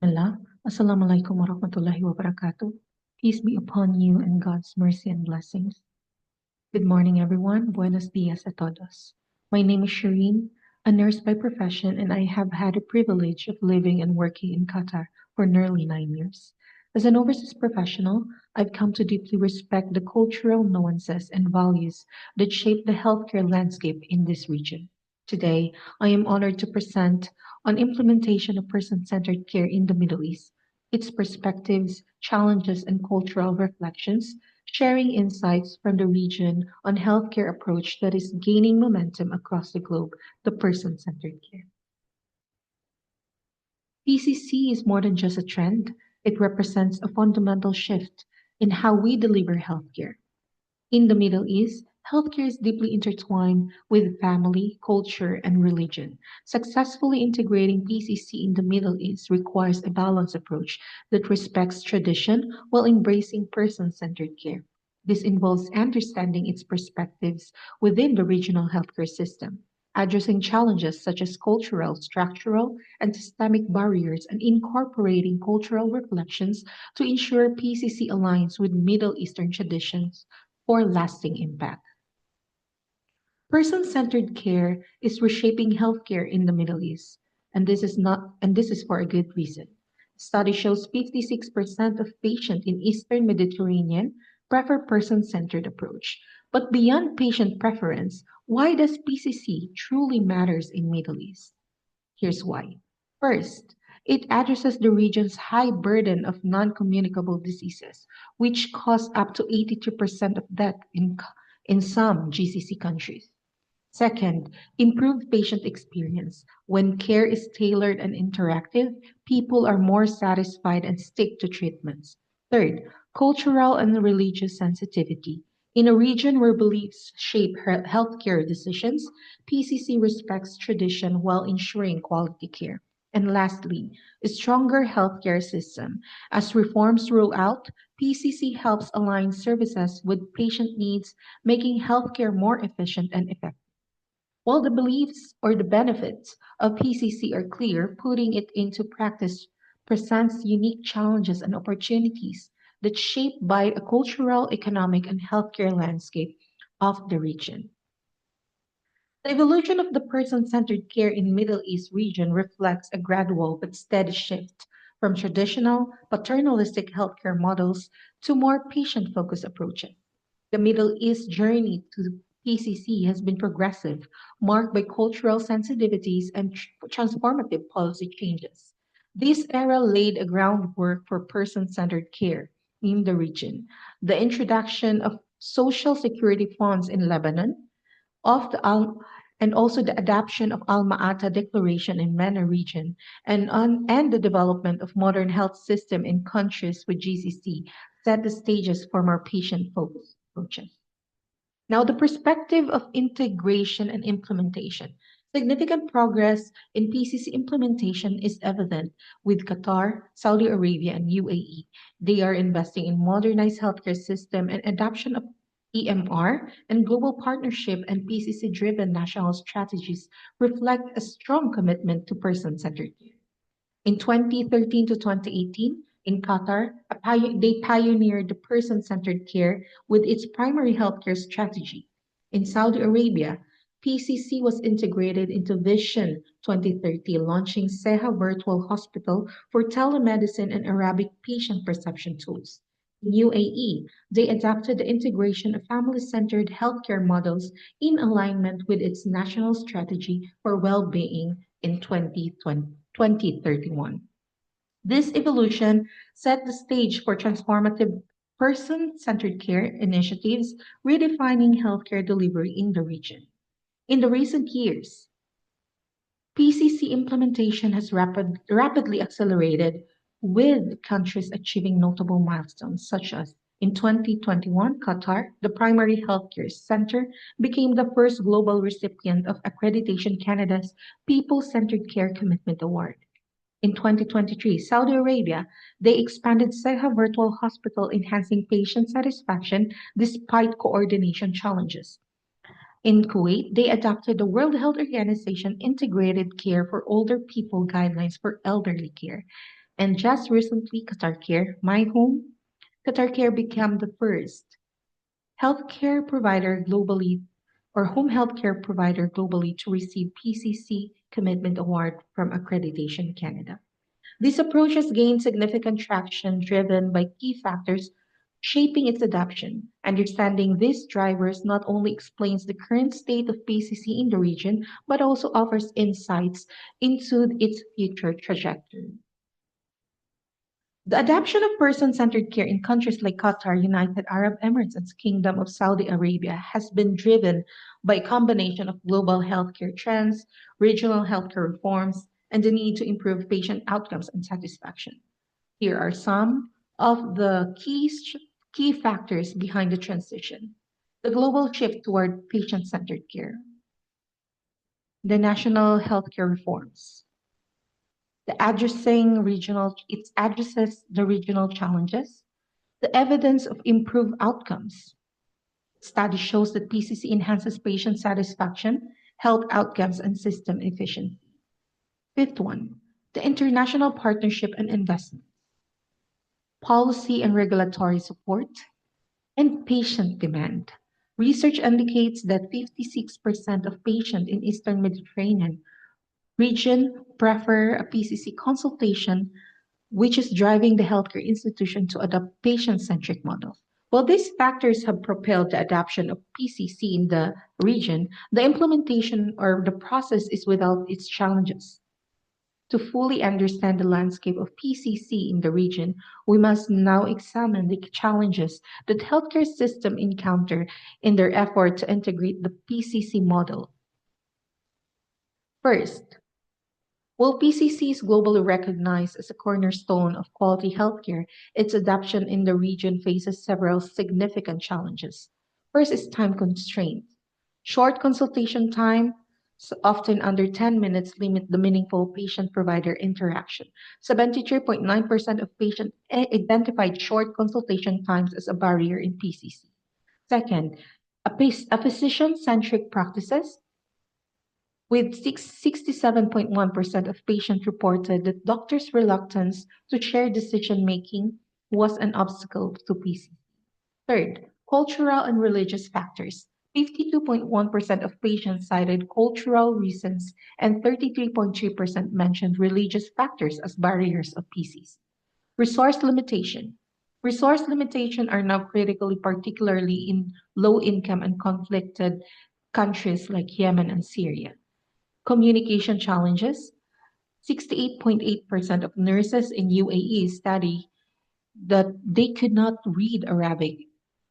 Allah, Assalamu alaikum wa rahmatullahi wa barakatuh. Peace be upon you and God's mercy and blessings. Good morning, everyone. Buenos dias a todos. My name is Shareen, a nurse by profession, and I have had the privilege of living and working in Qatar for nearly 9 years. As an overseas professional, I've come to deeply respect the cultural nuances and values that shape the healthcare landscape in this region. Today, I am honored to present on implementation of person-centered care in the Middle East, its perspectives, challenges, and cultural reflections, sharing insights from the region on healthcare approach that is gaining momentum across the globe, the person-centered care. PCC is more than just a trend. It represents a fundamental shift in how we deliver healthcare. In the Middle East, healthcare is deeply intertwined with family, culture, and religion. Successfully integrating PCC in the Middle East requires a balanced approach that respects tradition while embracing person centered care. This involves understanding its perspectives within the regional healthcare system, addressing challenges such as cultural, structural, and systemic barriers, and incorporating cultural reflections to ensure PCC aligns with Middle Eastern traditions for lasting impact. Person-centered care is reshaping healthcare in the Middle East, and this is for a good reason. Study shows 56% of patients in Eastern Mediterranean prefer person-centered approach. But beyond patient preference, why does PCC truly matters in Middle East? Here's why. First, it addresses the region's high burden of non-communicable diseases, which cause up to 82% of death in some GCC countries. Second, improved patient experience. When care is tailored and interactive, people are more satisfied and stick to treatments. Third, cultural and religious sensitivity. In a region where beliefs shape healthcare decisions, PCC respects tradition while ensuring quality care. And lastly, a stronger healthcare system. As reforms roll out, PCC helps align services with patient needs, making healthcare more efficient and effective. While the beliefs or the benefits of PCC are clear, putting it into practice presents unique challenges and opportunities that shape by a cultural, economic, and healthcare landscape of the region. The evolution of the person-centered care in Middle East region reflects a gradual but steady shift from traditional paternalistic healthcare models to more patient-focused approaches. The Middle East journey to PCC has been progressive, marked by cultural sensitivities and transformative policy changes. This era laid a groundwork for person-centered care in the region. The introduction of social security funds in Lebanon, of the and also the adoption of Alma Ata Declaration in MENA region and the development of modern health system in countries with GCC set the stages for more patient-focused approaches. Now, the perspective of integration and implementation. Significant progress in PCC implementation is evident with Qatar, Saudi Arabia, and UAE. They are investing in modernized healthcare system and adoption of EMR and global partnership and PCC-driven national strategies reflect a strong commitment to person-centered care. In 2013 to 2018, in Qatar, they pioneered the person-centered care with its primary healthcare strategy. In Saudi Arabia, PCC was integrated into Vision 2030, launching Seha Virtual Hospital for telemedicine and Arabic patient perception tools. In UAE, they adapted the integration of family-centered healthcare models in alignment with its national strategy for well-being in 2031. This evolution set the stage for transformative person centered care initiatives, redefining healthcare delivery in the region. In the recent years, PCC implementation has rapidly accelerated, with countries achieving notable milestones, such as in 2021, Qatar, the primary healthcare center, became the first global recipient of Accreditation Canada's People Centered Care Commitment Award. In 2023, Saudi Arabia, they expanded Seha Virtual Hospital, enhancing patient satisfaction despite coordination challenges. In Kuwait, they adopted the World Health Organization Integrated Care for Older People guidelines for elderly care. And just recently, Qatar Care, my home, Qatar Care became the first healthcare provider globally or home healthcare provider globally to receive PCC Commitment Award from Accreditation Canada. This approach has gained significant traction driven by key factors shaping its adoption. Understanding these drivers not only explains the current state of PCC in the region, but also offers insights into its future trajectory. The adoption of person-centered care in countries like Qatar, United Arab Emirates, and Kingdom of Saudi Arabia has been driven by a combination of global healthcare trends, regional healthcare reforms, and the need to improve patient outcomes and satisfaction. Here are some of the key factors behind the transition. The global shift toward patient-centered care, the national healthcare reforms, it addresses the regional challenges, the evidence of improved outcomes. Study shows that PCC enhances patient satisfaction, health outcomes, and system efficiency. Fifth one, the international partnership and investment, policy and regulatory support, and patient demand. Research indicates that 56% of patients in Eastern Mediterranean region prefer a PCC consultation, which is driving the healthcare institution to adopt patient-centric models. While these factors have propelled the adoption of PCC in the region, the implementation or the process is without its challenges. To fully understand the landscape of PCC in the region, we must now examine the challenges that healthcare systems encounter in their effort to integrate the PCC model. First, while PCC is globally recognized as a cornerstone of quality healthcare, its adoption in the region faces several significant challenges. First is time constraints. Short consultation time, often under 10 minutes, limit the meaningful patient-provider interaction. 73.9% of patients identified short consultation times as a barrier in PCC. Second, a physician-centric practices with 67.1% of patients reported that doctors' reluctance to share decision making was an obstacle to PC. Third, cultural and religious factors. 52.1% of patients cited cultural reasons, and 33.3% mentioned religious factors as barriers of PCs. Resource limitation. Resource limitation are now critically, particularly in low income and conflicted countries like Yemen and Syria. Communication challenges. 68.8% of nurses in UAE study that they could not read Arabic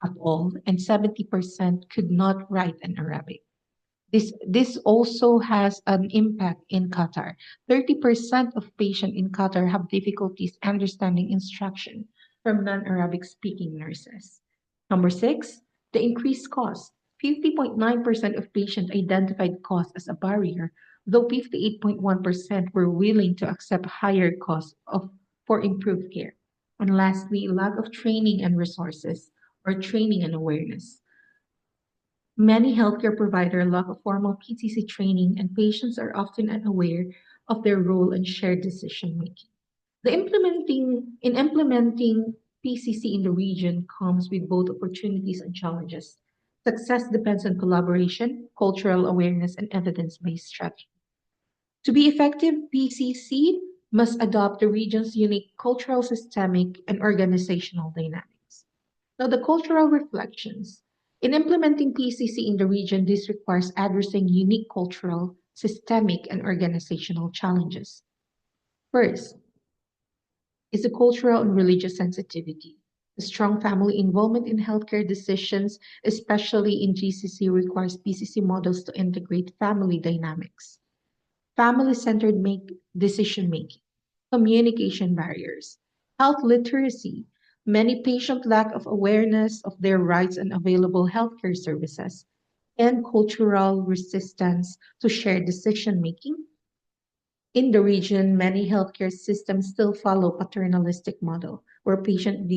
at all, and 70% could not write in Arabic. This also has an impact in Qatar. 30% of patients in Qatar have difficulties understanding instruction from non-Arabic speaking nurses. Number six, the increased cost. 50.9% of patients identified cost as a barrier, though 58.1% were willing to accept higher costs for improved care. And lastly, lack of training and resources or training and awareness. Many healthcare providers lack a formal PTC training, and patients are often unaware of their role in shared decision making. In implementing PCC in the region comes with both opportunities and challenges. Success depends on collaboration, cultural awareness, and evidence-based strategy. To be effective, PCC must adopt the region's unique cultural, systemic, and organizational dynamics. Now, the cultural reflections. In implementing PCC in the region, this requires addressing unique cultural, systemic, and organizational challenges. First is the cultural and religious sensitivity. A strong family involvement in healthcare decisions, especially in GCC, requires PCC models to integrate family dynamics. Family-centered decision making, communication barriers, health literacy. Many patients lack of awareness of their rights and available healthcare services, and cultural resistance to shared decision making. In the region, many healthcare systems still follow paternalistic model where patients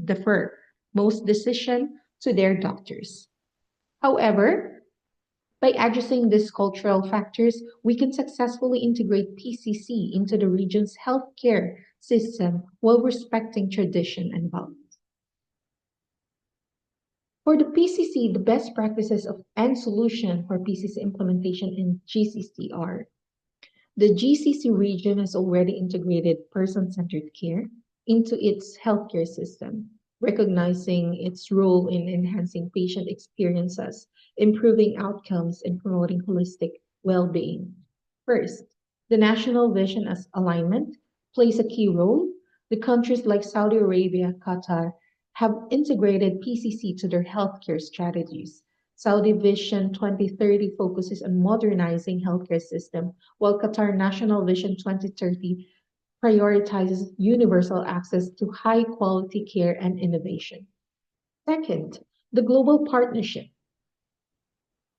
defer most decision to their doctors. However, By addressing these cultural factors, we can successfully integrate PCC into the region's healthcare system while respecting tradition and values. For the PCC, the best practices of and solution for PCC implementation in GCC are: the GCC region has already integrated person-centered care into its healthcare system, recognizing its role in enhancing patient experiences, improving outcomes, and promoting holistic well-being. First, the national vision as alignment plays a key role. The countries like Saudi Arabia, Qatar have integrated PCC to their healthcare strategies. Saudi Vision 2030 focuses on modernizing healthcare system, while Qatar National Vision 2030 prioritizes universal access to high quality care and innovation. Second, the global partnership.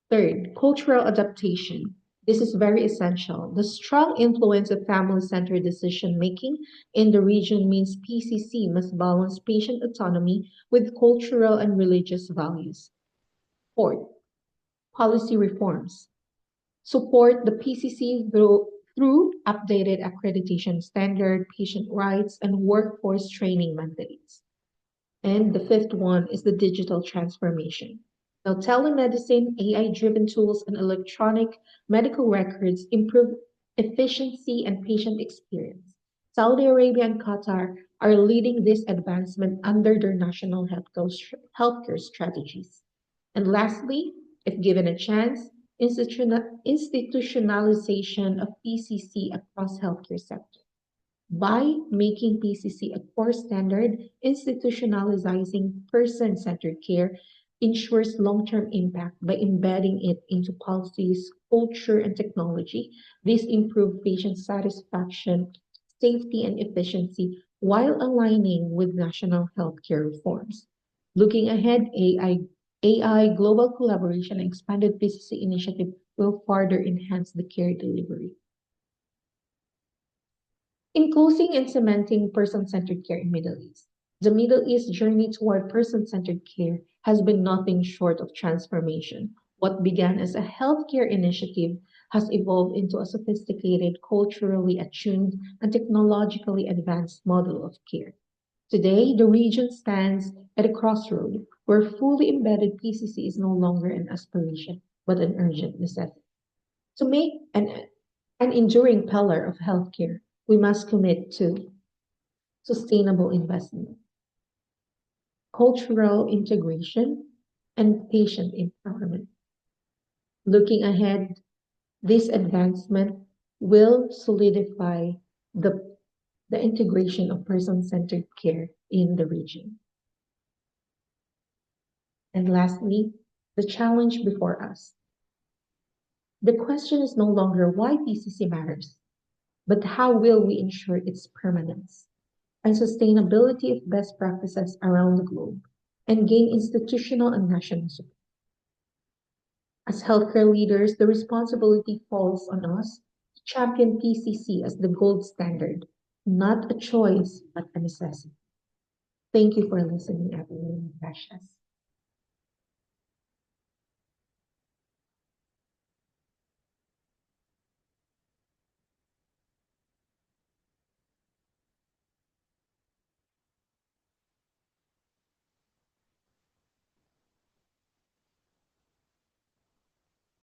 Third, cultural adaptation. This is very essential. The strong influence of family centered decision making in the region means PCC must balance patient autonomy with cultural and religious values. Fourth, policy reforms. Support the PCC through updated accreditation standard, patient rights, and workforce training mandates. And the fifth one is the digital transformation. Now, telemedicine, AI driven tools, and electronic medical records improve efficiency and patient experience. Saudi Arabia and Qatar are leading this advancement under their national healthcare strategies. And lastly, if given a chance, institutionalization of PCC across healthcare sectors. By making PCC a core standard, institutionalizing person centered care ensures long term impact by embedding it into policies, culture, and technology. This improves patient satisfaction, safety, and efficiency while aligning with national healthcare reforms. Looking ahead, AI, global collaboration, and expanded PCC initiative will further enhance the care delivery. In closing and cementing person-centered care in Middle East, the Middle East journey toward person-centered care has been nothing short of transformation. What began as a healthcare initiative has evolved into a sophisticated, culturally attuned, and technologically advanced model of care. Today, the region stands at a crossroad where fully embedded PCC is no longer an aspiration, but an urgent necessity. To make an enduring pillar of healthcare, we must commit to sustainable investment, cultural integration, and patient empowerment. Looking ahead, this advancement will solidify the, the integration of person centered care in the region. And lastly, the challenge before us. The question is no longer why PCC matters, but how will we ensure its permanence and sustainability of best practices around the globe and gain institutional and national support. As healthcare leaders, the responsibility falls on us to champion PCC as the gold standard, not a choice, but a necessity. Thank you for listening, everyone. Precious.